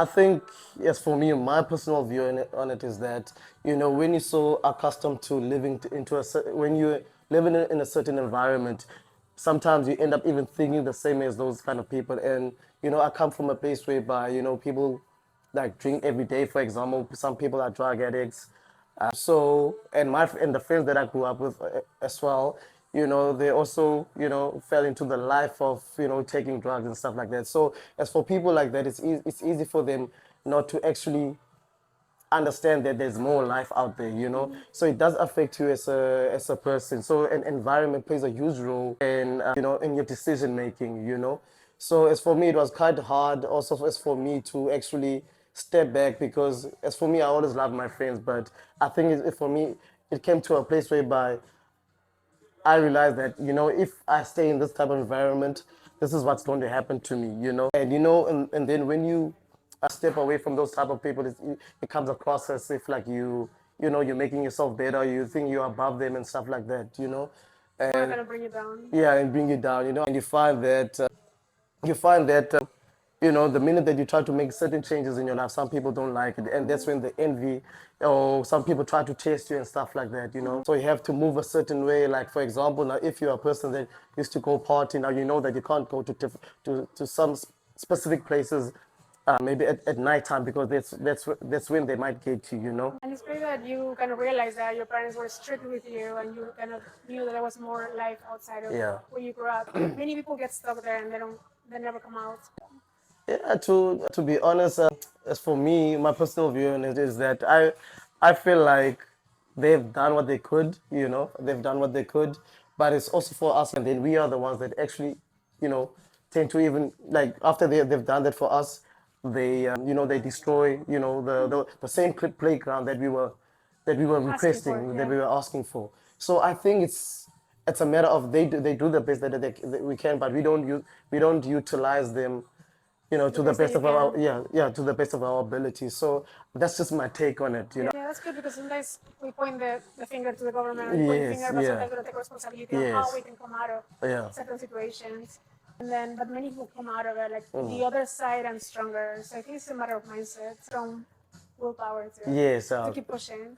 I think, yes, for me, my personal view on it is that, when you're so accustomed to living into when you're living in a certain environment, sometimes you end up even thinking the same as those kind of people. And, I come from a place whereby, people like drink every day, for example. Some people are drug addicts. And the friends that I grew up with as well, they also, fell into the life of, taking drugs and stuff like that. So as for people like that, it's easy for them not to actually understand that there's more life out there, So it does affect you as a person. So an environment plays a huge role in, in your decision making. So as for me, it was quite hard also as for me to actually step back because as for me, I always loved my friends, but I think for me, it came to a place whereby I realized that, if I stay in this type of environment, this is what's going to happen to me. And then when you step away from those type of people, it comes across as if like you're making yourself better, you think you're above them and stuff like that. We're And gonna bring you down. yeah, and bring you down. And you find that the minute that you try to make certain changes in your life, some people don't like it, and that's when the envy, or some people try to test you and stuff like that. So you have to move a certain way. Like for example, now if you're a person that used to go party, now you know that you can't go to some specific places, maybe at nighttime because that's when they might get you. And it's great that you kind of realized that your parents were strict with you and you kind of knew that there was more life outside of Yeah. where you grew up. Many people get stuck there and they never come out. Yeah, to be honest, as for me, my personal view on it is that I feel like they've done what they could, they've done what they could, but it's also for us, and then we are the ones that actually, you know, tend to even like after they've done that for us, they destroy, the same playground that we were Asking for it, requesting, that yeah. we were asking for. So I think it's a matter of they do the best that we can, but we don't utilize them The to the best that best you of our can. yeah, to the best of our ability. So that's just my take on it. Yeah, that's good because sometimes we point the finger to the government or you point the Yes, finger, but yeah, sometimes we don't take responsibility on how yes, we can come out of yeah, certain situations. And then, but many people come out of it like the other side and stronger. So I think it's a matter of mindset, strong willpower yes. to keep pushing.